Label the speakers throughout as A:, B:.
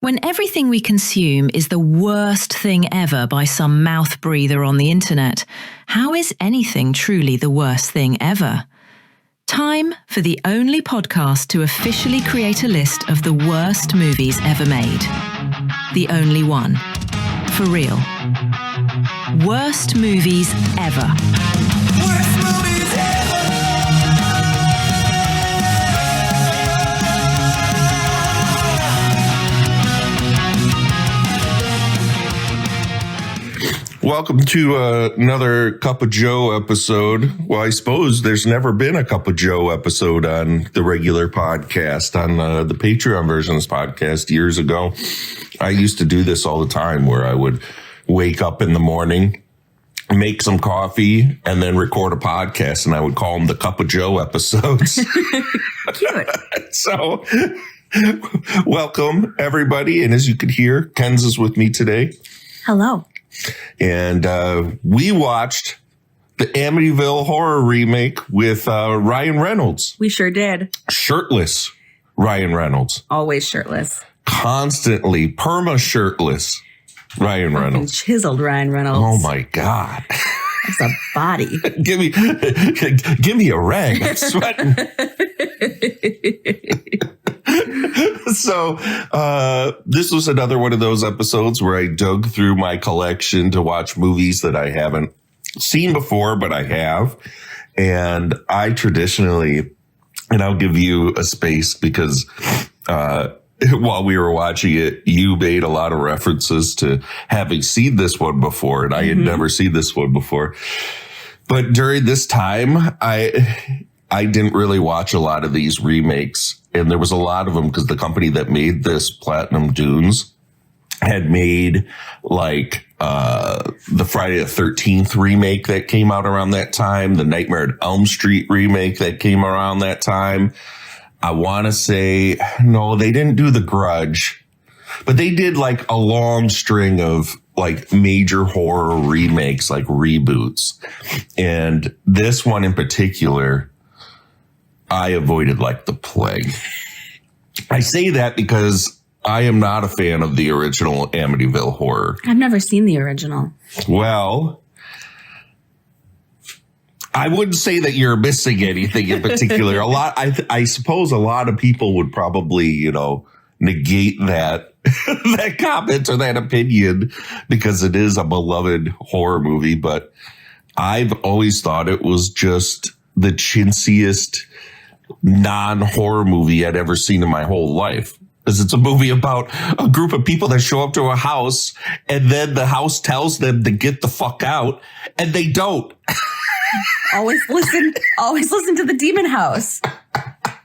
A: When everything we consume is the worst thing ever by some mouth breather on the internet, how is anything truly the worst thing ever? Time for the only podcast to officially create a list of the worst movies ever made. The only one. For real. Worst movies ever.
B: Worst movies ever.
C: Welcome to another Cup of Joe episode. Well, I suppose there's never been a Cup of Joe episode on the regular podcast, on the Patreon version of this podcast years ago. I used to do this all the time where I would wake up in the morning, make some coffee, and then record a podcast, and I would call them the Cup of Joe episodes.
A: Cute.
C: So, welcome, everybody. And as you can hear, Ken's is with me today.
A: Hello.
C: And we watched the Amityville horror remake with Ryan Reynolds.
D: We sure did.
C: Shirtless Ryan Reynolds.
D: Always shirtless.
C: Constantly perma-shirtless Ryan Reynolds.
D: Chiseled Ryan Reynolds.
C: Oh, my God.
D: It's a body.
C: give me a rag. I'm sweating. So this was another one of those episodes where I dug through my collection to watch movies that I haven't seen before, but I have. And I traditionally, and I'll give you a space because while we were watching it, you made a lot of references to having seen this one before, and I had never seen this one before. But during this time, I didn't really watch a lot of these remakes. And there was a lot of them because the company that made this, Platinum Dunes, had made like the Friday the 13th remake that came out around that time, the Nightmare on Elm Street remake that came around that time. I want to say, no, they didn't do The Grudge, but they did like a long string of like major horror remakes, like reboots. And this one in particular, I avoided like the plague. I say that because I am not a fan of the original Amityville horror.
D: I've never seen the original.
C: Well, I wouldn't say that you're missing anything in particular. I suppose a lot of people would probably, negate that that comment or that opinion because it is a beloved horror movie. But I've always thought it was just the chintziest non-horror movie I'd ever seen in my whole life. Because it's a movie about a group of people that show up to a house and then the house tells them to get the fuck out and they don't.
D: Always listen to the demon house.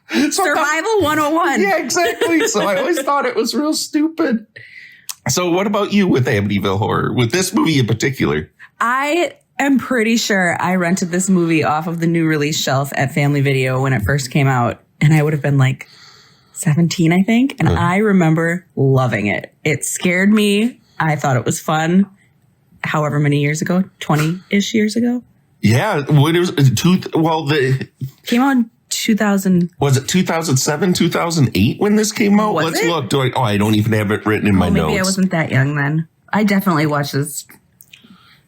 D: Survival 101.
C: Yeah, exactly. So I always thought it was real stupid. So what about you with Amityville horror, with this movie in particular?
D: I'm pretty sure I rented this movie off of the new release shelf at Family Video when it first came out. And I would have been like 17, I think. And I remember loving it. It scared me. I thought it was fun. However many years ago, 20-ish years ago. Yeah.
C: What is
D: came out in 2000.
C: Was it 2007, 2008 when this came out?
D: Was
C: Let's
D: it?
C: look. I don't even have it written in my notes.
D: Maybe I wasn't that young then. I definitely watched this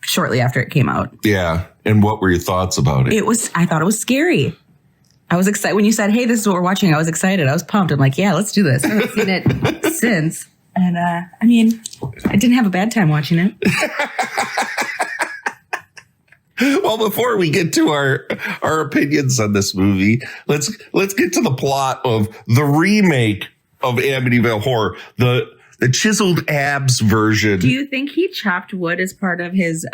D: shortly after it came out.
C: Yeah. And what were your thoughts about it?
D: I thought it was scary. I was excited when you said, hey, this is what we're watching. I was excited. I was pumped. I'm like, yeah, let's do this. I haven't seen it since. And I didn't have a bad time watching it.
C: Well, before we get to our opinions on this movie, let's get to the plot of the remake of Amityville Horror, the chiseled abs version.
D: Do you think he chopped wood as part of his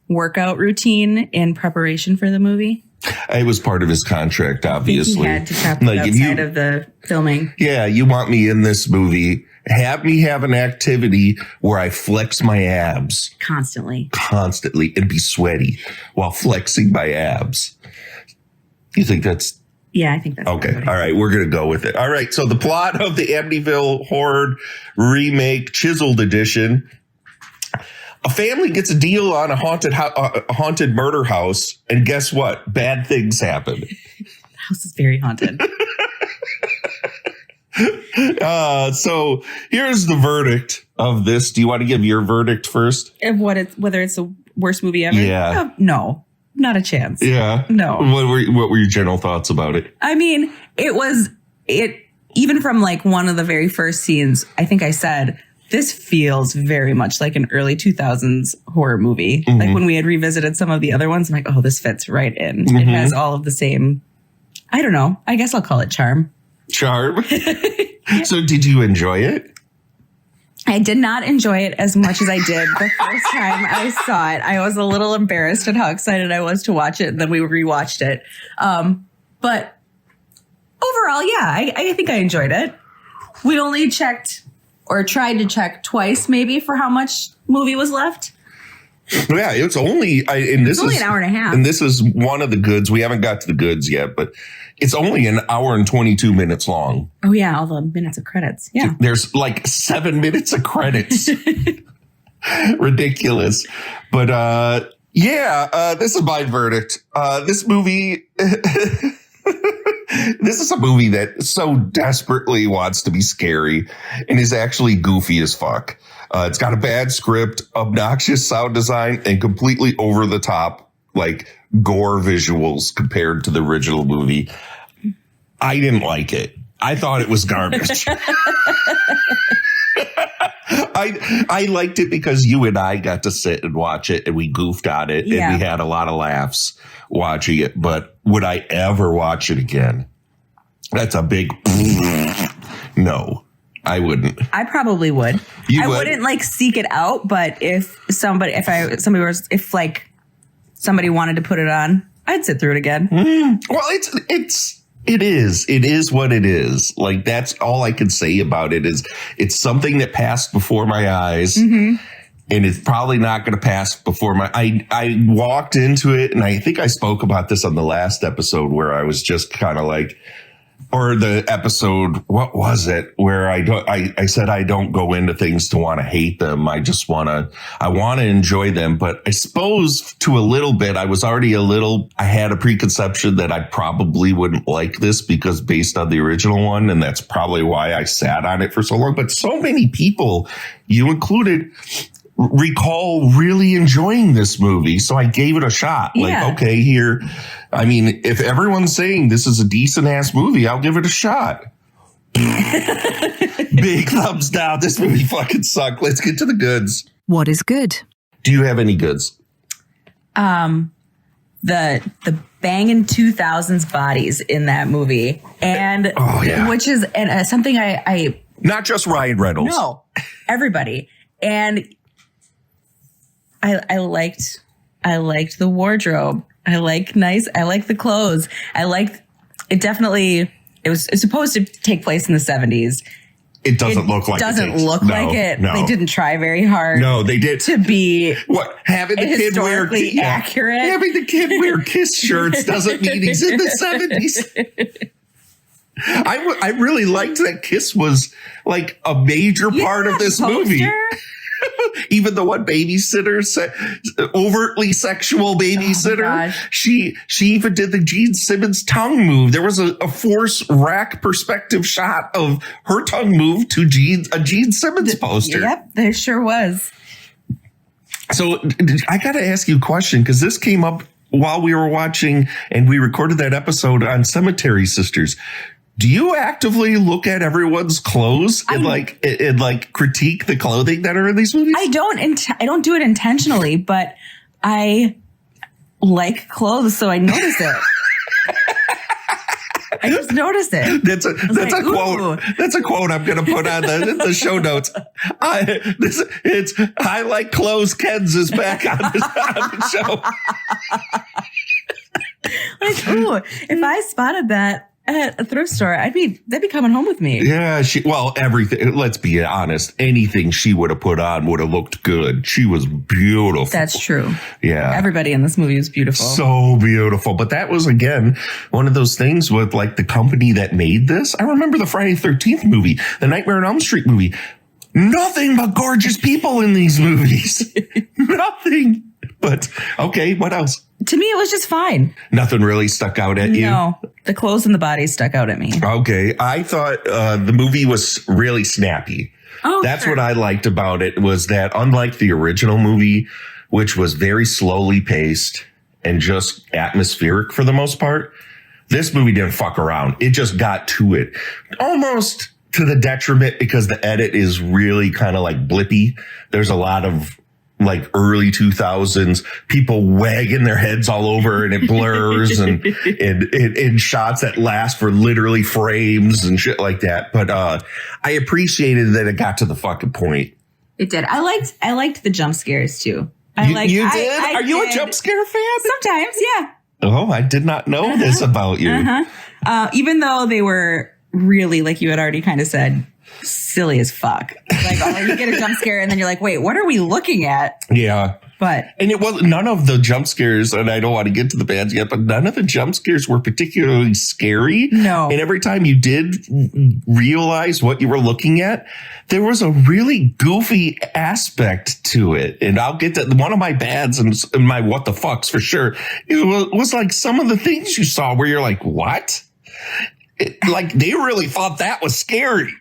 D: workout routine in preparation for the movie?
C: It was part of his contract, obviously.
D: I think he had to chop it outside of the filming.
C: Yeah, you want me in this movie. Have me have an activity where I flex my abs.
D: Constantly,
C: and be sweaty while flexing my abs. You think that's...
D: Yeah, I think that's...
C: Okay, all right, we're going to go with it. All right, so the plot of the Amityville Horror remake, chiseled edition. A family gets a deal on a haunted murder house, and guess what? Bad things happen.
D: The house is very haunted.
C: So here's the verdict of this. Do you want to give your verdict first?
D: Of whether it's the worst movie ever?
C: Yeah.
D: No, not a chance.
C: Yeah.
D: No.
C: What were your general thoughts about it?
D: I mean, it even from like one of the very first scenes, I think I said, this feels very much like an early 2000s horror movie.
C: Mm-hmm.
D: Like when we had revisited some of the other ones, I'm like, oh, this fits right in.
C: Mm-hmm.
D: It has all of the same, I don't know. I guess I'll call it charm.
C: Charm. So did you enjoy it?
D: I did not enjoy it as much as I did the first time I saw it. I was a little embarrassed at how excited I was to watch it. And then we rewatched it. But overall, yeah, I think I enjoyed it. We only checked or tried to check twice maybe for how much movie was left.
C: Yeah, it's only
D: It's only an hour and a half.
C: And this is one of the goods. We haven't got to the goods yet, but it's only an hour and 22 minutes long.
D: Oh, yeah. All the minutes of credits. Yeah.
C: There's like 7 minutes of credits. Ridiculous. But this is my verdict. This movie, this is a movie that so desperately wants to be scary and is actually goofy as fuck. It's got a bad script, obnoxious sound design, and completely over the top, like gore visuals compared to the original movie. I didn't like it. I thought it was garbage. I liked it because you and I got to sit and watch it and we goofed on it and we had a lot of laughs watching it. But would I ever watch it again? That's a big no. I wouldn't.
D: I probably would. I wouldn't like seek it out, but if somebody wanted to put it on, I'd sit through it again.
C: Well, it is what it is. Like, that's all I can say about it is it's something that passed before my eyes. Mm-hmm. And it's probably not going to pass before I walked into it, and I think I spoke about this on the last episode where I was just kind of like, or the episode, what was it? Where I said I don't go into things to want to hate them. I want to enjoy them. But I suppose to a little bit, I had a preconception that I probably wouldn't like this because based on the original one. And that's probably why I sat on it for so long. But so many people, you included, recall really enjoying this movie. So I gave it a shot.
D: Yeah.
C: Like, okay, here. I mean, if everyone's saying this is a decent ass movie, I'll give it a shot. Big thumbs down. This movie fucking sucked. Let's get to the goods.
A: What is good?
C: Do you have any goods?
D: The banging 2000s bodies in that movie. And which is something I
C: not just Ryan Reynolds.
D: No, everybody. And I liked the wardrobe. I like the clothes. It definitely, it was supposed to take place in the 70s.
C: It doesn't look like
D: it.
C: No.
D: They didn't try very hard.
C: No, they did.
D: To be
C: having the kid wear
D: accurate.
C: Having the kid wear Kiss shirts doesn't mean he's in the 70s. I really liked that Kiss was like a major part of this movie. Even the one babysitter, overtly sexual babysitter, she even did the Gene Simmons tongue move. There was a force rack perspective shot of her tongue move to a Gene Simmons poster.
D: Yep, there sure was.
C: So I got to ask you a question because this came up while we were watching and we recorded that episode on Cemetery Sisters. Do you actively look at everyone's clothes and critique the clothing that are in these movies?
D: I don't do it intentionally, but I like clothes, so I notice it. I just noticed it.
C: That's a quote. That's a quote I'm going to put on the show notes. I like clothes. Ken's is back on the show.
D: Like, ooh, if I spotted that at a thrift store, they'd be coming home with me.
C: Yeah, everything. Let's be honest. Anything she would have put on would have looked good. She was beautiful.
D: That's true.
C: Yeah.
D: Everybody in this movie was beautiful.
C: So beautiful. But that was, again, one of those things with like the company that made this. I remember the Friday the 13th movie, the Nightmare on Elm Street movie. Nothing but gorgeous people in these movies. Nothing. But okay, what else?
D: To me, it was just fine.
C: Nothing really stuck out at you?
D: No, the clothes and the bodies stuck out at me.
C: Okay. I thought the movie was really snappy.
D: Oh,
C: That's
D: sure.
C: what I liked about it, was that unlike the original movie, which was very slowly paced and just atmospheric for the most part, this movie didn't fuck around. It just got to it. Almost to the detriment, because the edit is really kind of like blippy. There's a lot of like early 2000s people wagging their heads all over, and it blurs and in shots that last for literally frames and shit like that. But I appreciated that it got to the fucking point.
D: It did. I liked the jump scares too.
C: You did? Are you a jump scare fan?
D: Sometimes, yeah.
C: Oh, I did not know this about you.
D: Even though they were really, like you had already kind of said, silly as fuck. Like, you get a jump scare and then you're like, wait, what are we looking at?
C: Yeah.
D: But
C: And it was none of the jump scares, and I don't want to get to the bands yet, but none of the jump scares were particularly scary.
D: No.
C: And every time you did realize what you were looking at, there was a really goofy aspect to it. And I'll get to one of my bads and my what the fucks for sure. It was like some of the things you saw where you're like, what? Like they really thought that was scary.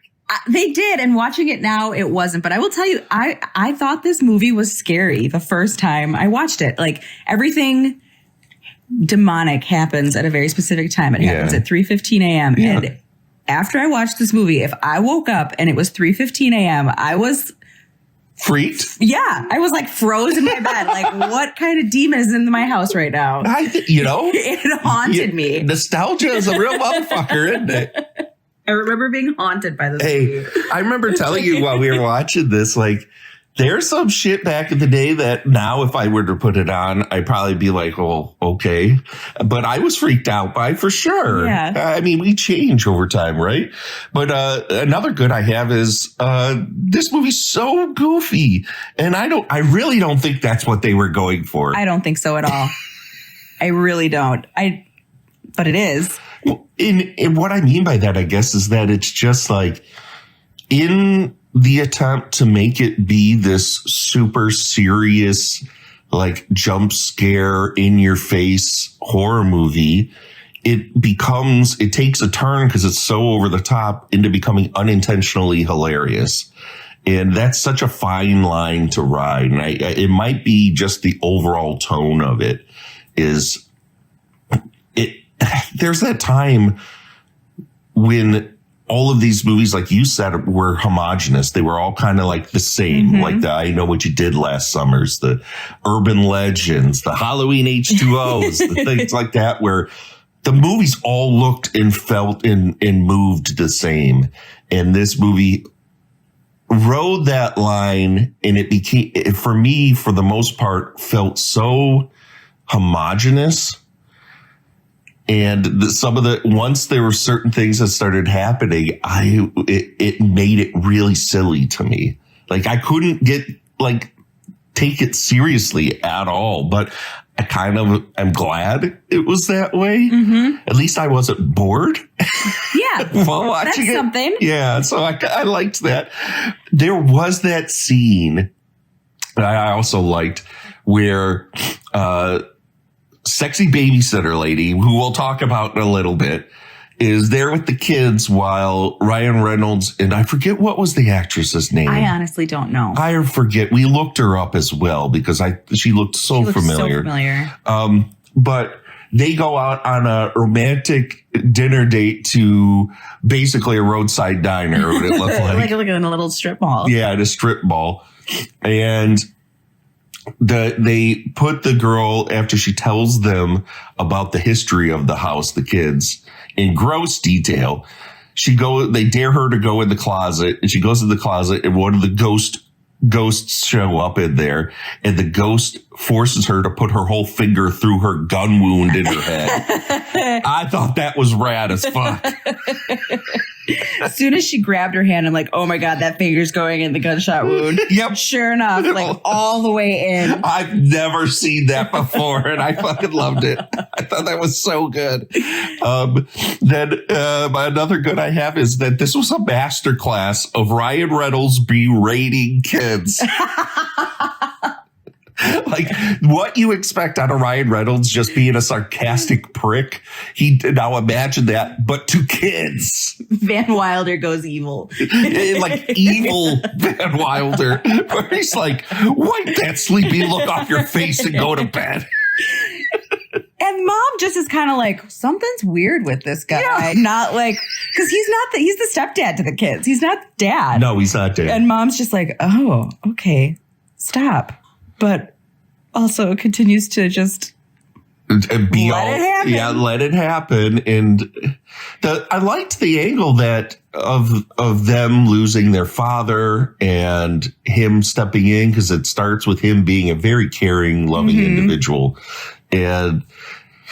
D: they did. And watching it now, it wasn't. But I will tell you, I thought this movie was scary the first time I watched it. Like everything demonic happens at a very specific time. It happens at 3:15 a.m.
C: Yeah.
D: And after I watched this movie, if I woke up and it was 3:15 a.m., I was
C: freaked.
D: Yeah, I was like froze in my bed. Like, what kind of demon is in my house right now? It haunted me.
C: Nostalgia is a real motherfucker, isn't it?
D: I remember being haunted by this movie.
C: I remember telling you while we were watching this, like, there's some shit back in the day that now if I were to put it on, I'd probably be like, oh, okay. But I was freaked out by for sure.
D: Yeah.
C: I mean, we change over time, right? But another good I have is this movie's so goofy. And I really don't think that's what they were going for.
D: I don't think so at all. I really don't. But it is.
C: And what I mean by that, I guess, is that it's just like in the attempt to make it be this super serious, like jump scare in your face horror movie, it takes a turn because it's so over the top into becoming unintentionally hilarious. And that's such a fine line to ride. And it might be just the overall tone of it is there's that time when all of these movies, like you said, were homogenous. They were all kind of like the same, like the I Know What You Did Last Summers, the Urban Legends, the Halloween H2Os, the things like that, where the movies all looked and felt and moved the same. And this movie rode that line, and it became, for me, for the most part, felt so homogenous. And once there were certain things that started happening, it made it really silly to me. Like I couldn't take it seriously at all, but I'm glad it was that way. Mm-hmm. At least I wasn't bored.
D: Yeah.
C: While watching
D: that's something.
C: Yeah. So I liked that. There was that scene that I also liked where, sexy babysitter lady, who we'll talk about in a little bit, is there with the kids while Ryan Reynolds, and I forget what was the actress's name.
D: I honestly don't know.
C: I forget. We looked her up as well because she looked so familiar. But they go out on a romantic dinner date to basically a roadside diner, what it looked like.
D: like in a little strip mall.
C: Yeah, at a strip mall. And they put the girl, after she tells them about the history of the house, the kids, in gross detail. They dare her to go in the closet, and she goes in the closet, and one of the ghosts show up in there, and the ghost forces her to put her whole finger through her gun wound in her head. I thought that was rad as fuck.
D: As soon as she grabbed her hand, I'm like, oh my God, that finger's going in the gunshot wound.
C: Yep.
D: Sure enough, like all the way in.
C: I've never seen that before, and I fucking loved it. I thought that was so good. Then another good I have is that this was a masterclass of Ryan Reynolds berating kids. Like what you expect out of Ryan Reynolds just being a sarcastic prick. Now imagine that, but to kids.
D: Van Wilder goes evil.
C: Like evil Van Wilder, where he's like, wipe that sleepy look off your face and go to bed.
D: And mom just is kind of like, something's weird with this guy. Yeah. Not like, because he's the stepdad to the kids. He's not dad.
C: No, he's not dad.
D: And mom's just like, oh, okay, stop. But also continues to just let it happen.
C: Yeah, let it happen. And I liked the angle that of them losing their father and him stepping in, because it starts with him being a very caring, loving individual. And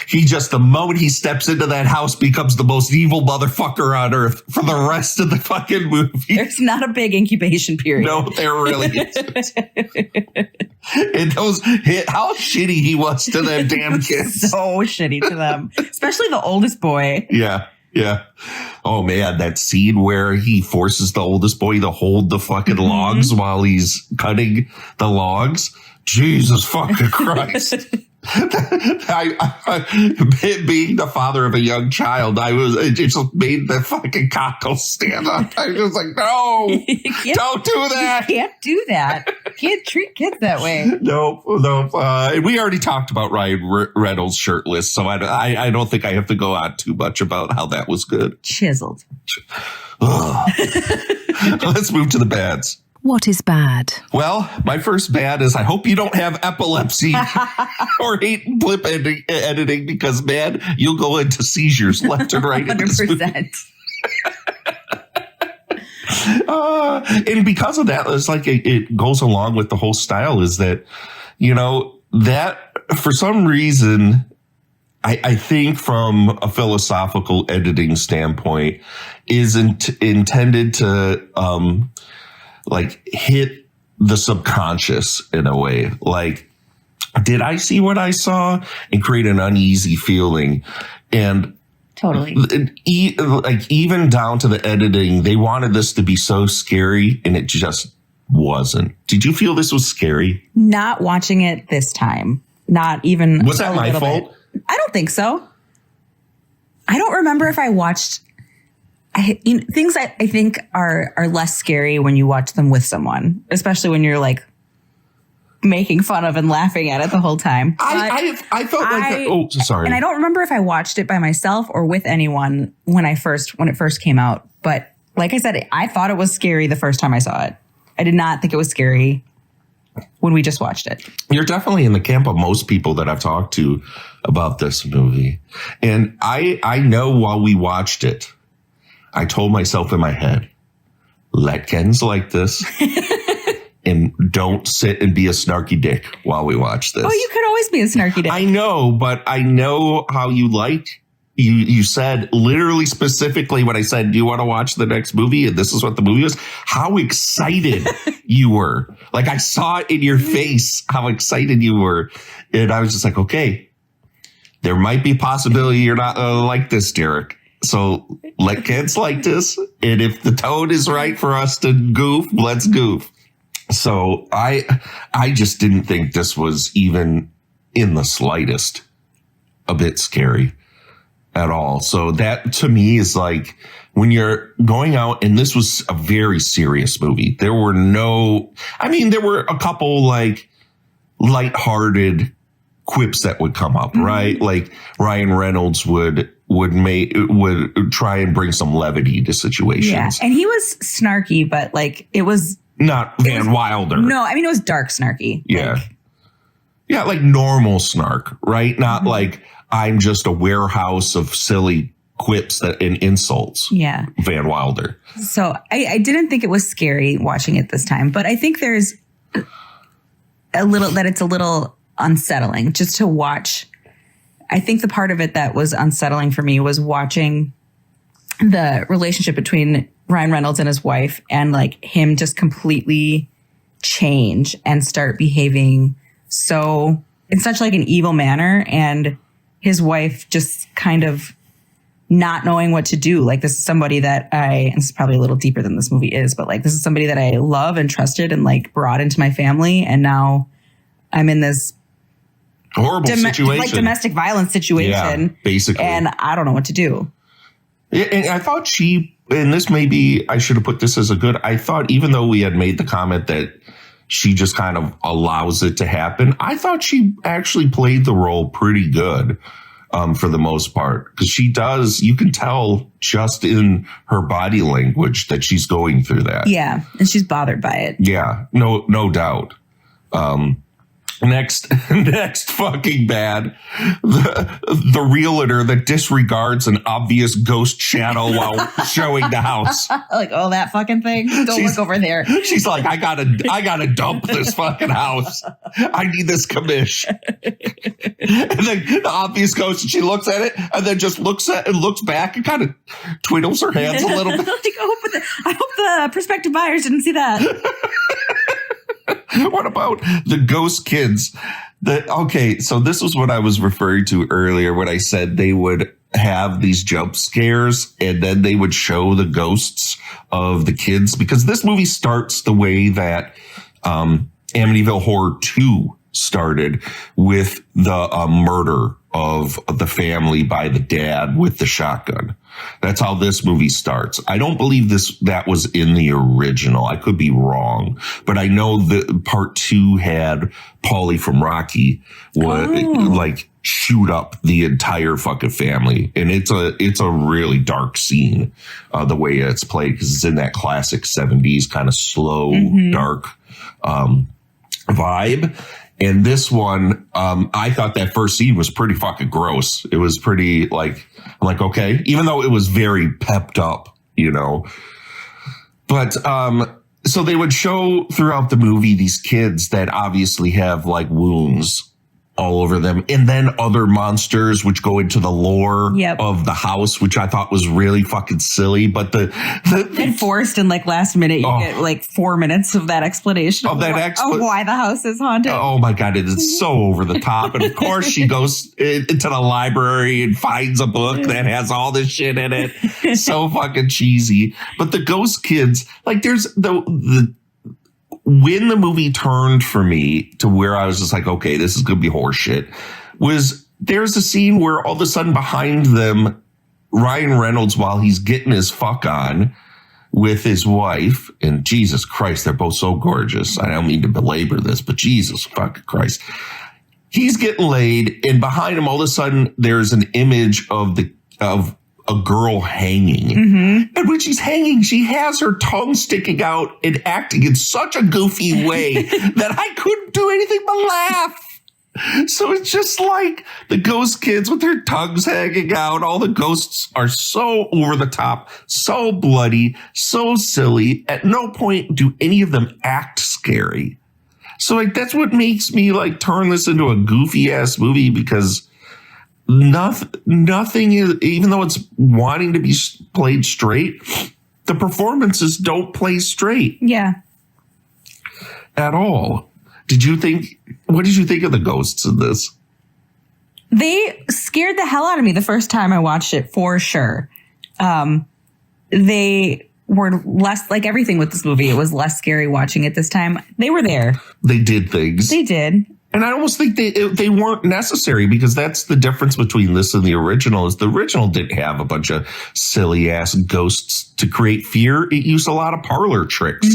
C: he just, the moment he steps into that house, becomes the most evil motherfucker on earth for the rest of the fucking movie.
D: There's not a big incubation period.
C: No, there really isn't. And how shitty he was to them damn kids.
D: So shitty to them, especially the oldest boy.
C: Yeah. Yeah. Oh man, that scene where he forces the oldest boy to hold the fucking logs while he's cutting the logs. Jesus fucking Christ. Being the father of a young child, it just made the fucking cockles stand up. I was just like, no, don't do that.
D: You can't do that. You can't treat kids that way.
C: Nope. We already talked about Ryan Reynolds shirtless, so I don't think I have to go on too much about how that was good.
D: Chiseled.
C: Let's move to the bads.
A: What is bad?
C: Well, my first bad is I hope you don't have epilepsy or hate blip editing, because, man, you'll go into seizures left and right.
D: 100%.
C: And because of that, it's like it goes along with the whole style, is that, that for some reason, I think from a philosophical editing standpoint, isn't intended to hit the subconscious in a way. Like, did I see what I saw and create an uneasy feeling? And
D: totally.
C: Even down to the editing, they wanted this to be so scary, and it just wasn't. Did you feel this was scary?
D: Not watching it this time. Not even.
C: Was that my fault?
D: I don't think so. I don't remember if I watched things I think are less scary when you watch them with someone, especially when you're like making fun of and laughing at it the whole time.
C: I felt like that. Oh, sorry.
D: And I don't remember if I watched it by myself or with anyone when it first came out. But like I said, I thought it was scary the first time I saw it. I did not think it was scary when we just watched it.
C: You're definitely in the camp of most people that I've talked to about this movie. And I know while we watched it, I told myself in my head, let Ken's like this and don't sit and be a snarky dick while we watch this.
D: Oh, you could always be a snarky dick.
C: I know, but I know how you like. You said literally specifically when I said, do you want to watch the next movie? And this is what the movie was. How excited you were. Like, I saw it in your face, how excited you were. And I was just like, okay, there might be a possibility you're not like this, Derek. So let kids like this. And if the tone is right for us to goof, let's goof. So I just didn't think this was even in the slightest a bit scary at all. So that to me is like when you're going out, and this was a very serious movie. There were a couple like lighthearted quips that would come up, right? Like Ryan Reynolds would try and bring some levity to situations.
D: Yeah, and he was snarky, but like it was
C: not Van Wilder.
D: No, I mean it was dark snarky.
C: Yeah, like normal snark, right? Not like I'm just a warehouse of silly quips and insults.
D: Yeah,
C: Van Wilder.
D: So I didn't think it was scary watching it this time, but I think there's it's a little unsettling just to watch. I think the part of it that was unsettling for me was watching the relationship between Ryan Reynolds and his wife, and like him just completely change and start behaving in such like an evil manner, and his wife just kind of not knowing what to do. Like, this is somebody that and this is probably a little deeper than this movie is, but like, this is somebody that I love and trusted and like brought into my family. And now I'm in this
C: horrible situation,
D: like domestic violence situation.
C: Yeah, basically.
D: And I don't know what to do.
C: And I thought and this maybe I should have put this as a good, I thought even though we had made the comment that she just kind of allows it to happen, I thought she actually played the role pretty good for the most part. Because she does, you can tell just in her body language that she's going through that.
D: Yeah, and she's bothered by it.
C: Yeah, no doubt. Next fucking bad. The realtor that disregards an obvious ghost shadow while showing the house.
D: Like, oh, that fucking thing. Don't look over there.
C: She's like, I gotta dump this fucking house. I need this commish. And then the obvious ghost, and she looks at it and then just looks back and kind of twiddles her hands a little bit.
D: Like, I hope the prospective buyers didn't see that.
C: What about the ghost kids? Okay, so this was what I was referring to earlier when I said they would have these jump scares and then they would show the ghosts of the kids, because this movie starts the way that Amityville Horror 2 started, with the murder of the family by the dad with the shotgun. That's how this movie starts. I don't believe that was in the original. I could be wrong, but I know that part 2 had Paulie from Rocky would like shoot up the entire fucking family. And it's a really dark scene, the way it's played, because it's in that classic 70s kind of slow, dark, vibe. And this one, I thought that first scene was pretty fucking gross. It was pretty like, I'm like, okay, even though it was very pepped up, you know. But so they would show throughout the movie these kids that obviously have like wounds all over them, and then other monsters which go into the lore of the house, which I thought was really fucking silly. But the
D: forced in like last minute, you get like 4 minutes of that explanation of why the house is haunted.
C: Oh my God, it is so over the top. And of course she goes into the library and finds a book that has all this shit in it. So fucking cheesy. But the ghost kids, like there's when the movie turned for me to where I was just like, okay, this is going to be horseshit, was there's a scene where all of a sudden behind them, Ryan Reynolds, while he's getting his fuck on with his wife, and Jesus Christ, they're both so gorgeous. I don't mean to belabor this, but Jesus fucking Christ. He's getting laid, and behind him, all of a sudden, there's an image of a girl hanging. And when she's hanging, she has her tongue sticking out and acting in such a goofy way that I couldn't do anything but laugh. So it's just like the ghost kids with their tongues hanging out. All the ghosts are so over the top, so bloody, so silly. At no point do any of them act scary. So like that's what makes me like turn this into a goofy ass movie, because nothing is, even though it's wanting to be played straight, the performances don't play straight.
D: Yeah.
C: At all. What did you think of the ghosts in this?
D: They scared the hell out of me the first time I watched it, for sure. They were less, like everything with this movie, it was less scary watching it this time. They were there.
C: They did things.
D: They did.
C: And I almost think they weren't necessary, because that's the difference between this and the original, is the original didn't have a bunch of silly ass ghosts to create fear. It used a lot of parlor tricks,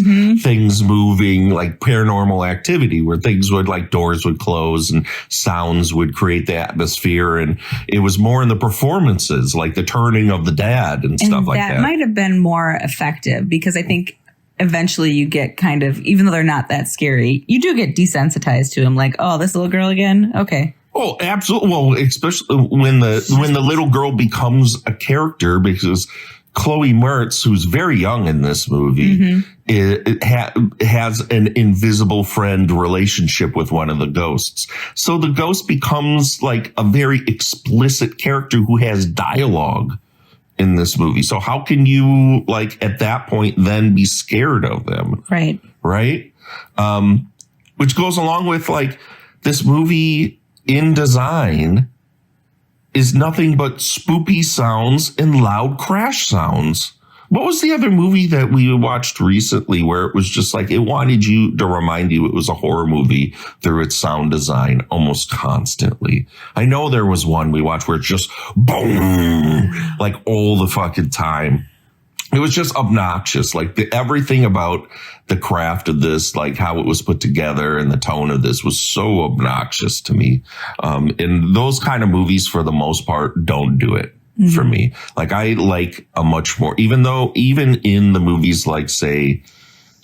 C: things moving, like Paranormal Activity, where things would, like doors would close and sounds would create the atmosphere. And it was more in the performances, like the turning of the dad and stuff like that.
D: That might have been more effective, because I think eventually you get kind of, even though they're not that scary, you do get desensitized to them. Like, oh, this little girl again? Okay.
C: Oh, absolutely. Well, especially when the little girl becomes a character, because Chloe Moretz, who's very young in this movie, has an invisible friend relationship with one of the ghosts. So the ghost becomes like a very explicit character who has dialogue in this movie. So how can you, like, at that point then be scared of them?
D: Right.
C: Right. Which goes along with, like, this movie in design is nothing but spoopy sounds and loud crash sounds What was the other movie that we watched recently where it was just like it wanted you to remind you it was a horror movie through its sound design almost constantly? I know there was one we watched where it's just boom, like all the fucking time. It was just obnoxious. Like everything about the craft of this, like how it was put together and the tone of this was so obnoxious to me. And those kind of movies for the most part don't do it. For me, like I like a much more, even in the movies like say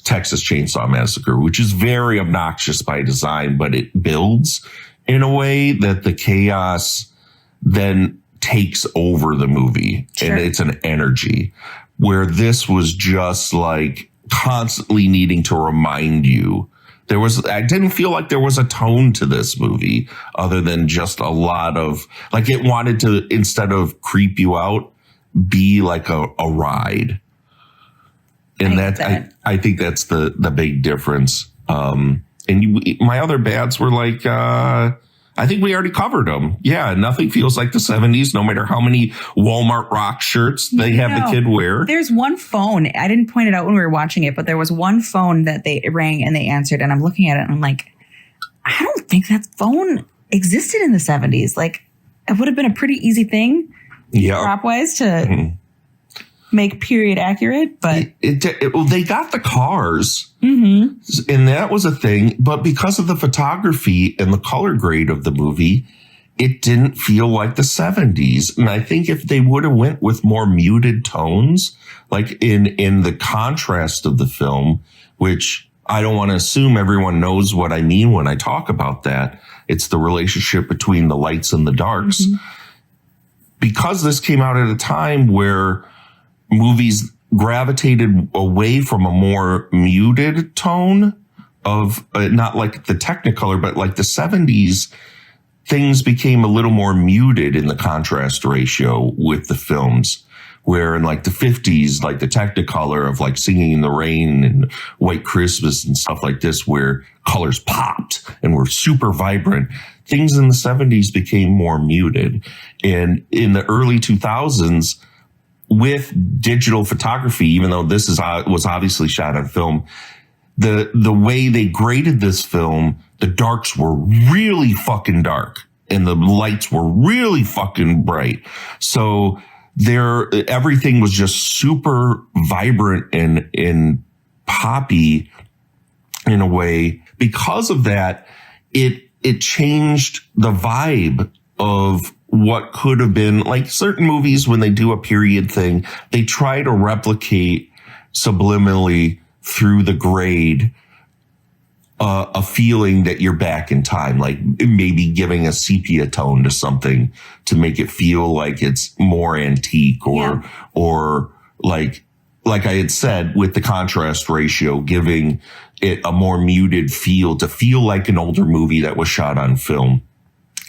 C: Texas Chainsaw Massacre, which is very obnoxious by design, but it builds in a way that the chaos then takes over the movie. Sure. And it's an energy where this was just like constantly needing to remind you. I didn't feel like there was a tone to this movie other than just a lot of, like it wanted to, instead of creep you out, be like a ride. And I think that's the big difference. My other bads were like, I think we already covered them. Yeah, nothing feels like the 70s, no matter how many Walmart rock shirts they have the kid wear.
D: There's one phone. I didn't point it out when we were watching it, but there was one phone that they rang and they answered. And I'm looking at it and I'm like, I don't think that phone existed in the 70s. Like, it would have been a pretty easy thing, prop-wise, to make period accurate. But
C: they got the cars.
D: Mm-hmm.
C: And that was a thing. But because of the photography and the color grade of the movie, it didn't feel like the 70s. And I think if they would have went with more muted tones, like in the contrast of the film, which I don't want to assume everyone knows what I mean when I talk about that. It's the relationship between the lights and the darks. Mm-hmm. Because this came out at a time where movies gravitated away from a more muted tone of not like the Technicolor, but like the 70s, things became a little more muted in the contrast ratio with the films, where in like the 50s, like the Technicolor of like Singing in the Rain and White Christmas and stuff like this, where colors popped and were super vibrant. Things in the 70s became more muted. And in the early 2000s, with digital photography, even though this was obviously shot on film, the way they graded this film, the darks were really fucking dark and the lights were really fucking bright. So everything was just super vibrant and poppy in a way. Because of that, it changed the vibe of what could have been like certain movies when they do a period thing, they try to replicate subliminally through the grade a feeling that you're back in time, like maybe giving a sepia tone to something to make it feel like it's more antique or like I had said with the contrast ratio, giving it a more muted feel to feel like an older movie that was shot on film.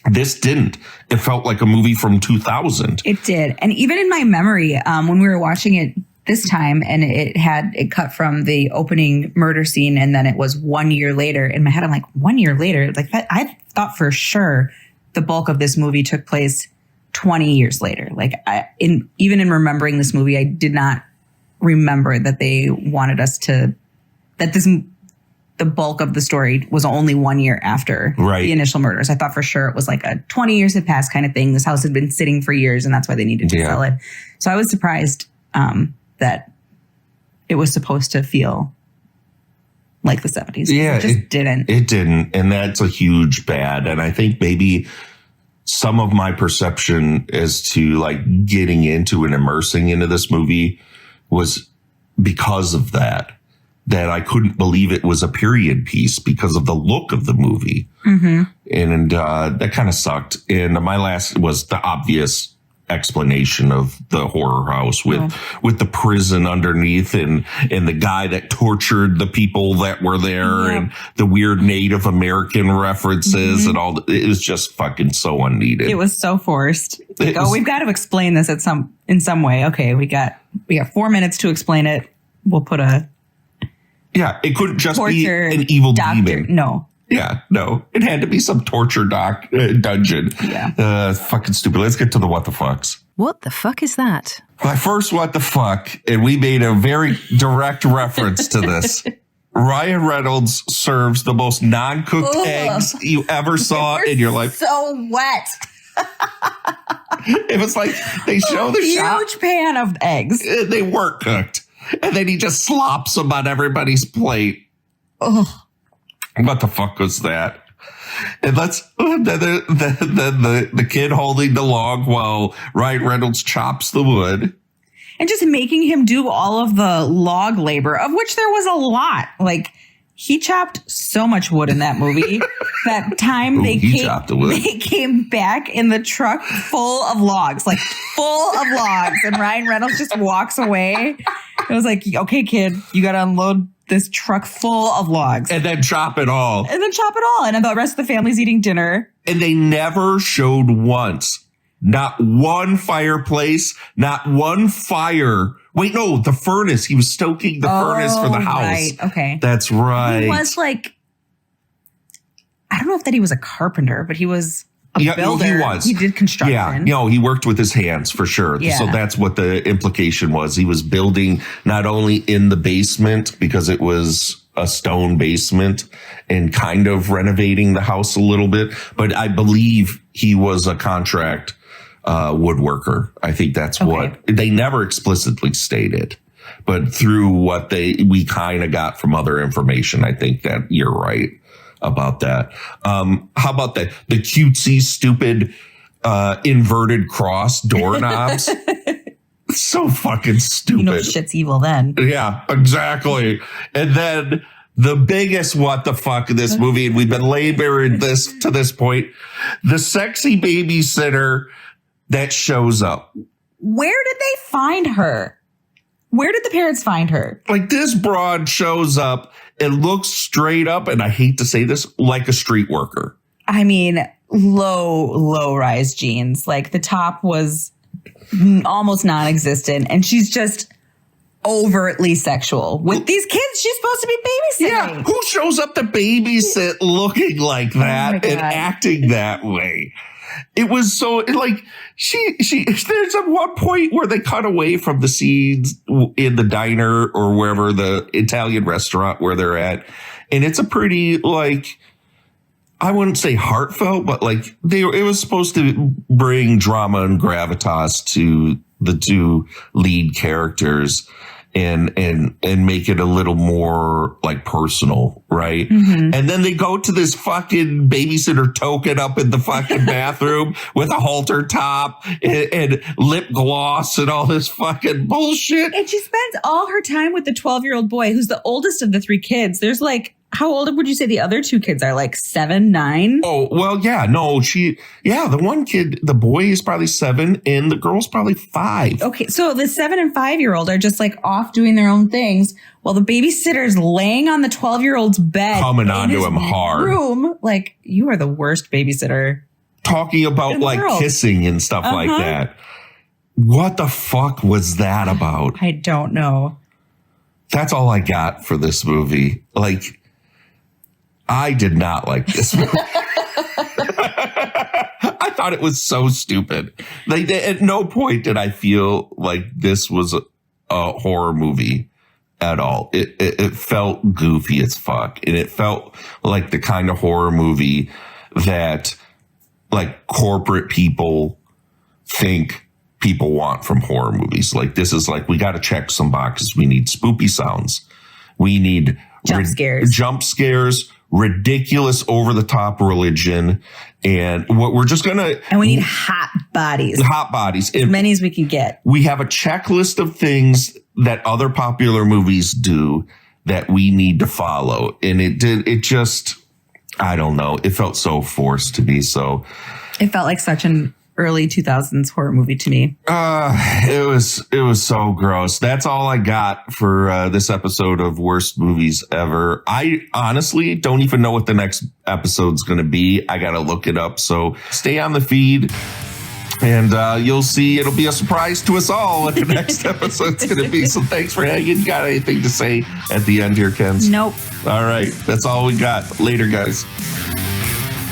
C: This didn't. It felt like a movie from 2000.
D: It did. And even in my memory, when we were watching it this time and it cut from the opening murder scene and then it was 1 year later, in my head, I'm like, 1 year later? Like that, I thought for sure the bulk of this movie took place 20 years later. Like even in remembering this movie, I did not remember that they wanted us to, the bulk of the story was only 1 year after the initial murders. I thought for sure it was like a 20 years had passed kind of thing. This house had been sitting for years and that's why they needed to sell it. So I was surprised that it was supposed to feel like the 70s.
C: Yeah,
D: it just didn't.
C: It didn't. And that's a huge bad. And I think maybe some of my perception as to like getting into and immersing into this movie was because of that I couldn't believe it was a period piece because of the look of the movie. Mm-hmm. And that kind of sucked. And my last was the obvious explanation of the horror house with the prison underneath and the guy that tortured the people that were there and the weird Native American references and all. It was just fucking so unneeded.
D: It was so forced. Like, we've got to explain this in some way. Okay, we got 4 minutes to explain it. We'll put a
C: it couldn't just be an evil demon.
D: No,
C: Yeah, no, it had to be some torture dungeon.
D: Yeah.
C: Fucking stupid. Let's get to the what the fucks.
A: What the fuck is that?
C: My first what the fuck, and we made a very direct reference to this. Ryan Reynolds serves the most non-cooked eggs you ever saw in your life.
D: So wet.
C: It was like they show the shot.
D: Huge pan of eggs.
C: They weren't cooked. And then he just slops them on everybody's plate.
D: Ugh.
C: What the fuck was that? And the kid holding the log while Ryan Reynolds chops the wood.
D: And just making him do all of the log labor, of which there was a lot. Like, he chopped so much wood in that movie. That time they came back in the truck full of logs, like full of logs. And Ryan Reynolds just walks away. It was like, okay, kid, you got to unload this truck full of logs.
C: And then chop it all.
D: And then the rest of the family's eating dinner.
C: And they never showed once. Not one fireplace, not one fire. Wait, no, the furnace. He was stoking the furnace for the house.
D: Right. Okay.
C: That's right.
D: He was like, I don't know if that he was a carpenter, but he was a builder.
C: He was.
D: He did construction.
C: Yeah, he worked with his hands for sure.
D: Yeah.
C: So that's what the implication was. He was building not only in the basement because it was a stone basement and kind of renovating the house a little bit, but I believe he was a contract woodworker. I think that's what they never explicitly stated, but through what we kind of got from other information, I think that you're right about that. How about the cutesy, stupid, inverted cross doorknobs? So fucking stupid.
D: You know shit's evil then.
C: Yeah, exactly. And then the biggest what the fuck in this movie, and we've been laboring this to this point, the sexy babysitter that shows up.
D: Where did they find her? Where did the parents find her?
C: Like, this broad shows up and looks straight up, and I hate to say this, like a street worker.
D: I mean, low rise jeans. Like, the top was almost non-existent, and she's just overtly sexual with these kids she's supposed to be babysitting.
C: Yeah, who shows up to babysit looking like that and acting that way? It was so like there's at one point where they cut away from the scenes in the diner or wherever, the Italian restaurant where they're at. And it's a pretty, like, I wouldn't say heartfelt, but like it was supposed to bring drama and gravitas to the two lead characters and make it a little more like personal, right? Mm-hmm. And then they go to this fucking babysitter token up in the fucking bathroom with a halter top and lip gloss and all this fucking bullshit.
D: And she spends all her time with the 12-year-old boy who's the oldest of the three kids. There's like, how old would you say the other two kids are? Like 7, 9?
C: Oh, well, yeah. No, the one kid, the boy is probably 7 and the girl's probably 5.
D: Okay. So the 7 and 5-year-old are just like off doing their own things while the babysitter's laying on the 12-year-old's bed.
C: Coming onto him hard.
D: Room. Like, you are the worst babysitter.
C: Talking about like kissing and stuff like that. What the fuck was that about?
D: I don't know.
C: That's all I got for this movie. Like, I did not like this movie. I thought it was so stupid. Like, at no point did I feel like this was a horror movie at all. It felt goofy as fuck. And it felt like the kind of horror movie that like corporate people think people want from horror movies. Like, this is like, we got to check some boxes. We need spoopy sounds. We need
D: jump
C: scares, ridiculous over the top religion. And what we're just going to.
D: And we need hot bodies.
C: As
D: many as we can get.
C: We have a checklist of things that other popular movies do that we need to follow. And it just, I don't know. It felt so forced to me. So
D: it felt like such an early 2000s horror movie to me.
C: It was so gross. That's all I got for this episode of Worst Movies Ever. I honestly don't even know what the next episode's going to be. I got to look it up. So stay on the feed. And you'll see it'll be a surprise to us all what the next episode's going to be. So thanks for hanging. You got anything to say at the end here, Kens?
D: Nope.
C: All right. That's all we got. Later, guys.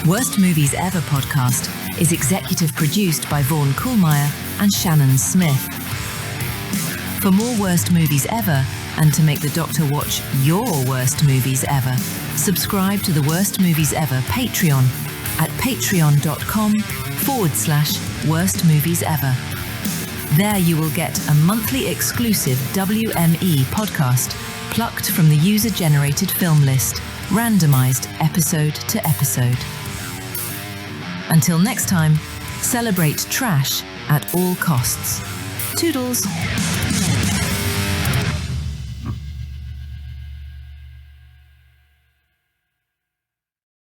A: Worst Movies Ever podcast is executive produced by Vaughan Koolmeyer and Shannon Smith. For more Worst Movies Ever, and to make the Doctor watch your worst movies ever, subscribe to the Worst Movies Ever Patreon at patreon.com/Worst Movies Ever. There you will get a monthly exclusive WME podcast plucked from the user-generated film list, randomized episode to episode. Until next time, celebrate trash at all costs. Toodles.